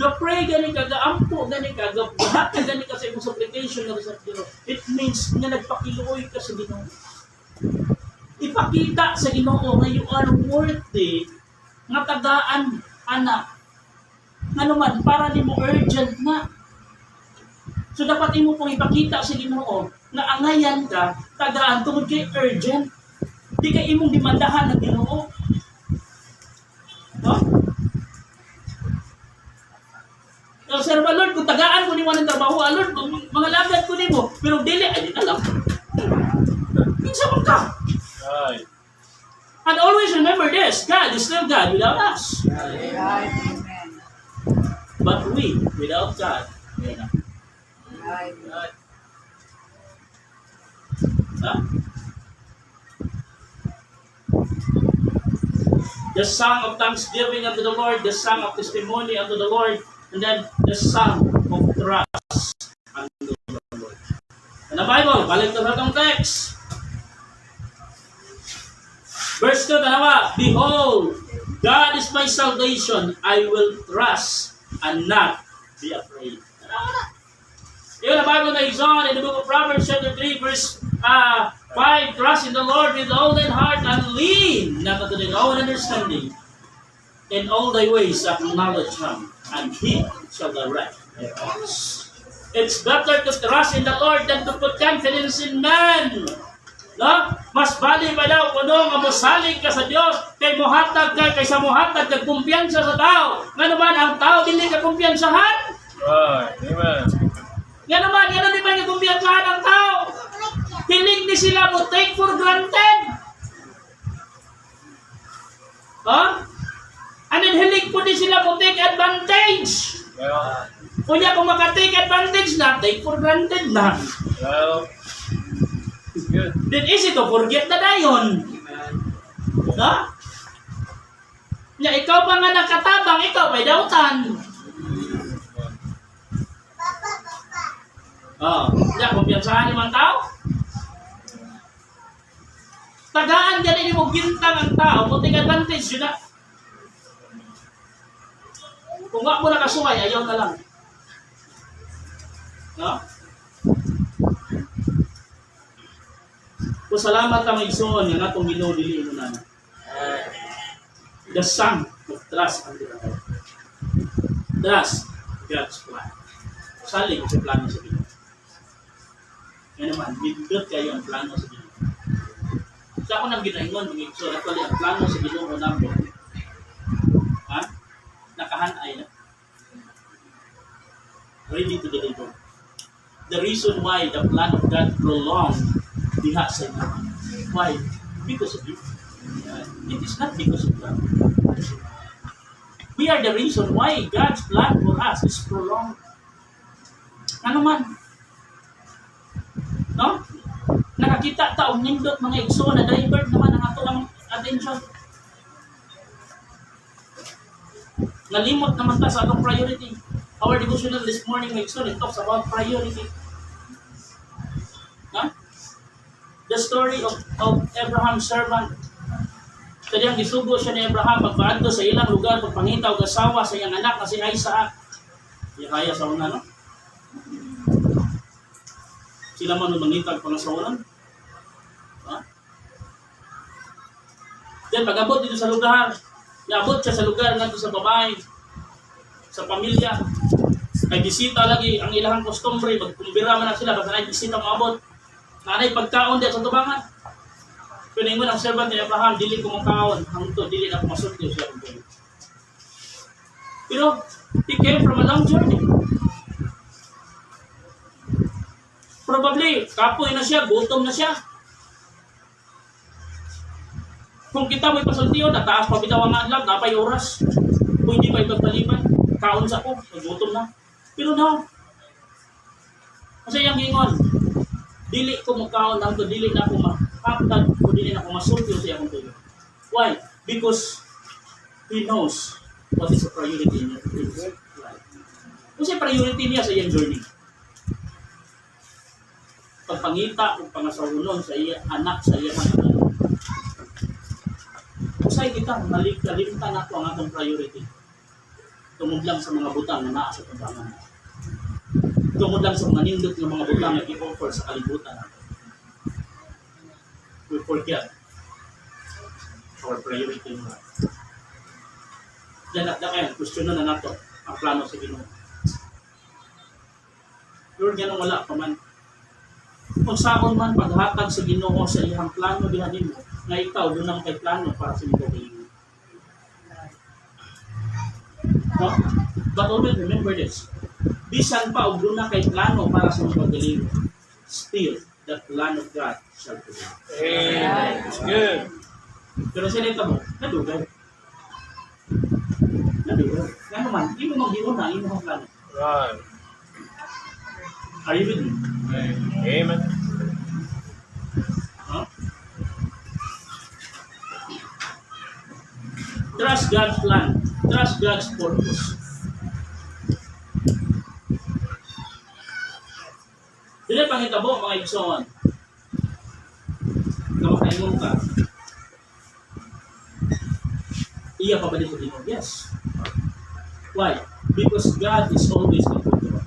Ga-pray gani ka, ga-ampo gani ka, ga-bahat ka gani ka sa imong supplication nga sa Ginoo. It means nga nagpakiluoy ka sa Ginoo. Ipakita sa Ginoo nga you are worthy nga tagaan, anak. Nga naman, para di mo urgent na. So dapat imo pong ipakita sa Ginoo nga angayan ka, tagaan tungod kay urgent. Di ka imong demandahan ng Ginoo. No? Sir, Lord, kung tagaan ko ni mo ng trabaho, Lord, mga lagad ko ni mo, pero dili, ay, alam. Kinsa man ka? Right. And always remember this, God is still God without us. Amen. But we, without God, we are not. Amen. Huh? The song of thanksgiving unto the Lord, the song of testimony unto the Lord, and then the song of trust unto the Lord. In the Bible, balik to sa itong text. Verse 2, tanawa, behold, God is my salvation, I will trust and not be afraid. Even the Bible is on in the book of Proverbs chapter 3 verse 5, trust in the Lord with all thine heart and lean not unto thine own understanding. In all thy ways acknowledge Him, and He shall direct thy paths. It's better to trust in the Lord than to put confidence in man. No? Mas bali pa daw kuno nga mosalig ka sa Dios kay mohatag ka kaysa mohatag kag kumpiyansa sa tao. Nga naman ang tao dili ka kumpiyansahan. Right. Amen. Nga naman di ba nga kumpiyansahan ang tao? Hilig ni sila mo take for granted. Huh? And then hilig po din sila mo take advantage. Well, Kunya kung maka-take advantage na, take for granted na. well, it's good. Then easy to forget na dayon. No? Ya, ikaw pa nga nakatabang, ikaw may dautan. Oh, ya, kumpiyansahan ni man tao. Tagaan ganin mo gintang ang tao, kung take advantage yun na. Kung nga mo nakasuhay, ayaw na lang. No? Kung salamat ka maigsoon, nga natong Ginoo dili mo na. The song of trust unto the Lord. Trust God's plan. Saling sa plano sa Ginoo. Yan naman, bindot kayo ang plano sa Ginoo. Sa ako nang ginaingon, mag-igsoon, actually, ang plano sa Ginoo namo. Ha? Nakahanay na. Ready to deliver. The reason why the plan of God prolonged diha sa inyo. Why? Because of you. It is not because of God. We are the reason why God's plan for us is prolonged. Ano man? No? Nakakita ta og nindot mga igsoon na driver naman ang ato ang attention. Nalimot naman ta sa atong priority. Our devotional this morning mga igsoon, it talks about priority. Huh? The story of Abraham's servant. Kanyang gisugo siya ni Abraham pagpaadto sa ilang lugar pagpangita og asawa sa iyang anak na si Isaac. Di kaya sa una, no? Sila man mangitag pangasawanan. Ha? Then pag-abot dito sa lugar, naabot siya sa lugar nandito sa babae, sa pamilya. May bisita lagi ang ilang customary, magkumbira man na sila basta na bisita maabot. Nanay pagkaon diya sa tubangan. Piningon ang servant ni Abraham, dili ko makaon, hangtod dili na ko masulti siya. Pero he came from a long journey. Probably, kapoy na siya, gutom na siya. Kung kita mo'y pasultiyo, nataas pa bitaw ang adlaw, napay oras. Kung hindi pa ipagpaliban, kaon sa ko, gutom na. Pero no. Kasi yung gingon, dili ko makaon hangtod dili na ko mahaptag o dili na ko masultiyo sa akong tuyo. Why? Because he knows what is the priority in his life. Kasi priority niya sa iyang journey. Pagpangita o pangasawunon sa iya anak sa iya anak. Usay kita kalimtan nato ang atong priority. Tungod lang sa mga butang na naa sa tubangan. Tungod lang sa mga nindot ng mga butang na i-offer sa kalibutan. We forget our priority in life. Yan at dakayan, questionan na nato ang plano sa Ginoo. Lord, ganun wala pa man. Kung saan man paghatag sa Ginoo sa iyang plano diha nimo, nga ikaw doon ang kay plano para sa iyong kahilingan. No? But always remember this. Bisan pa og doon na kay plano para sa iyong kahilingan, still the plan of God shall prevail. Amen. It's good. Pero sinita mo, nadugay. Nadugay. Ano man, hindi mo mag-iwan na, hindi mo ang plano. Right. Are you with me? Amen. Huh? Trust God's plan. Trust God's purpose. Dili pangitabo mga igsoon. Kamakaingon ka. Iya pa ba dito din? Yes. Why? Because God is always in control.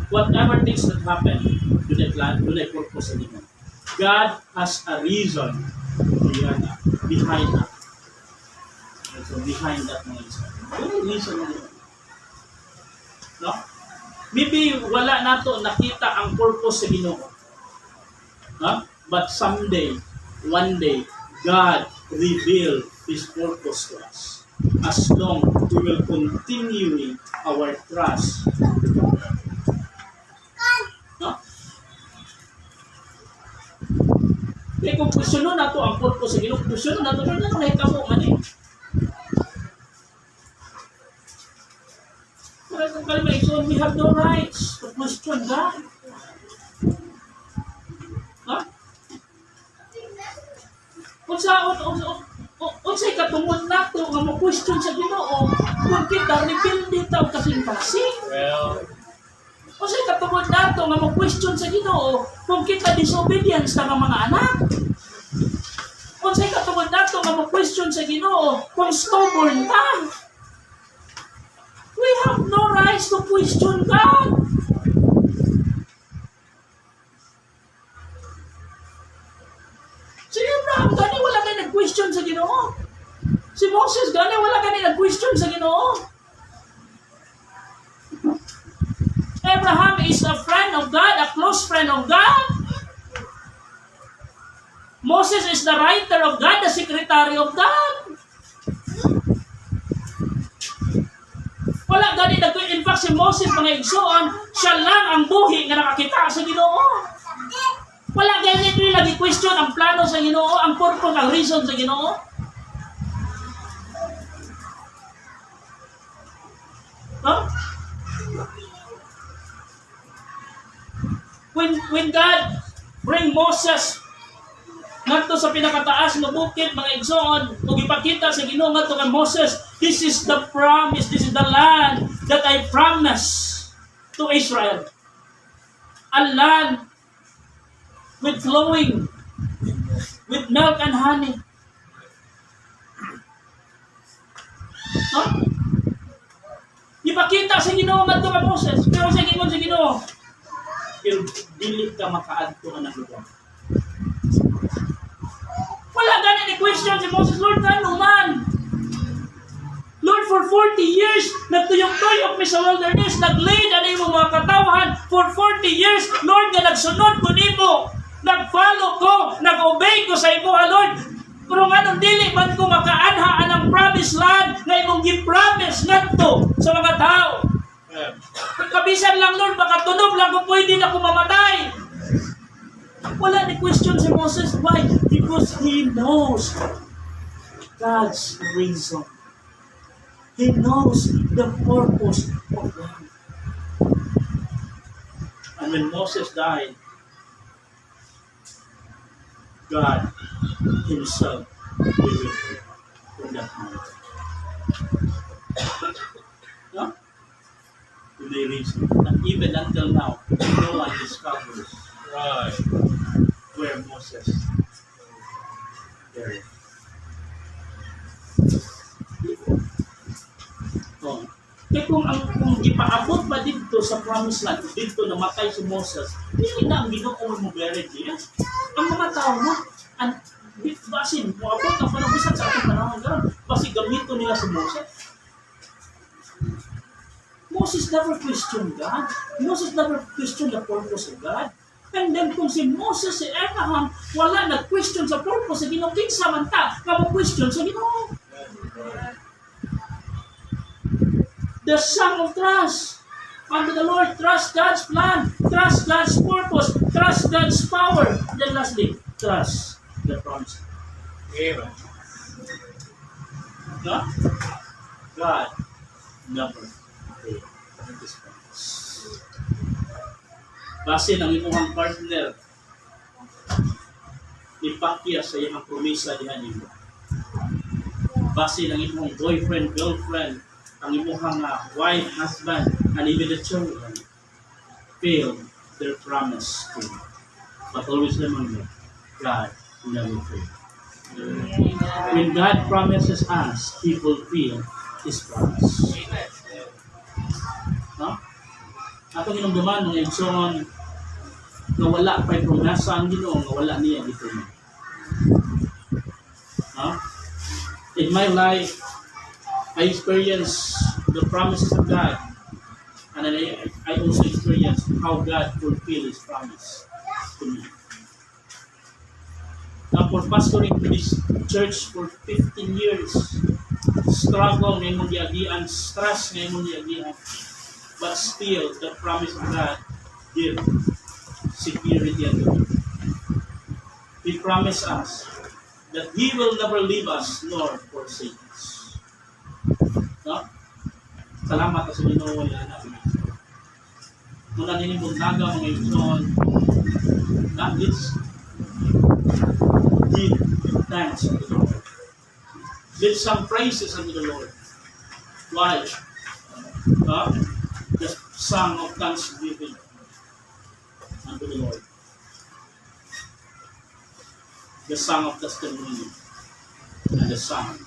Whatever things that happen to the plan, to the purpose of it, God has a reason behind that. And so behind that mga isa. Ano yung reason na yun? No? Maybe wala nato nakita ang purpose sa Ginoo. No? But someday, one day, God reveal His purpose to us. As long we will continue our trust. No? Kaya kung questiono na to ang purpose sa Ginoo, questiono na to, pero na nakahitabo man eh. Kaya kung kalma ito, we have no rights to question God. Ha? Unsay katungod nato nga mo question sa Ginoo kung kita rebuild taw kasing-kasing. Well, Unsay katungod nato nga mo question sa Ginoo kung kita disobedience ta nga mga anak. Unsay katungod nato nga mo question sa Ginoo kung stubborn ta. We have no rights to question God. Si Abraham gani wala kay nag-question sa Ginoo. Si Moses gani wala kay nag-question sa Ginoo. Abraham is a friend of God, a close friend of God. Moses is the writer of God, the secretary of God. Wala gani in fact si Moses mga igsoon, siya lang ang buhi nga nakakita sa Ginoo. Wala ganyan nila lagi question ang plano sa Ginoo, ang purpose, ang reason sa Ginoo. Huh? When God bring Moses ngadto sa pinakataas nga bukid, mga igsoon, ug ipakita sa Ginoo ngadto kay Moses, this is the promise, this is the land that I promised to Israel. A land with flowing, with milk and honey. Huh? Ipakita sa Ginoo ngadto kay Moses, pero sa Ginoo, pero dili ka makaadto nga lugar. Wala ganun ni question si Moses, Lord, ano man? Lord, for 40 years, nagtuyok-tuyok mi sa wilderness, nag-lead ang imong mga katawan. For 40 years, Lord, nga nagsunod ko nimo, nag-follow ko, nag-obey ko sa imo, Lord. Pero nga dili man ko makaanha ang promised land na imong gi-promise ngadto sa mga tao. Kabisan lang, Lord, baka tunog lang kung pwede na ako mamatay. Wala ni question si Moses. Why? Because he knows God's reason. He knows the purpose of God. And when Moses died, God himself delivered him from that mountain. No? The reason. And even until now, no one discovers Right. where Moses buried. Oh. Kaya kung ipaabot pa dito sa promised land, dito namatay si Moses, hindi na ang Ginoo mo buried niya. Ang mga tao mo, basin, muabot ang panabisan sa ating panahon gano'n, basi gamito nila si Moses. Moses never questioned God. Moses never questioned the purpose of God. And then kung si Moses, si Abraham, wala nag-question sa purpose sa Ginoo, kinsa man ta, question sa Ginoo. The song of trust unto the Lord, trust God's plan, trust God's purpose, trust God's power. Then lastly, trust the promise. Amen. No? God never failed in His promise. Base ng imuhang partner, ipakya sa iyang promesa dihan nimo. Base ng imuhang boyfriend, girlfriend, ang imuhang wife, husband, and even the children failed their promise to you. But always remember, God never failed. When God promises us, He fulfill His promise. No? Atong inumduman ng igsoon na wala pa'y promesa ang Ginoo, nga wala niya dito niya. No? In my life, I experienced the promises of God, and I also experienced how God fulfilled His promise to me. Now, for pastoring to this church for 15 years, struggle na imong giagian, stress na imong giagian, but still, the promise of God give security and hope. He promised us that He will never leave us nor forsake us. No? Salamat sa Ginoo yan natin. Mula nini buntaga mga igsoon, that is give thanks unto the Lord. Give some praises unto the Lord. Why? The song of thanksgiving unto the Lord. The song of testimony and the song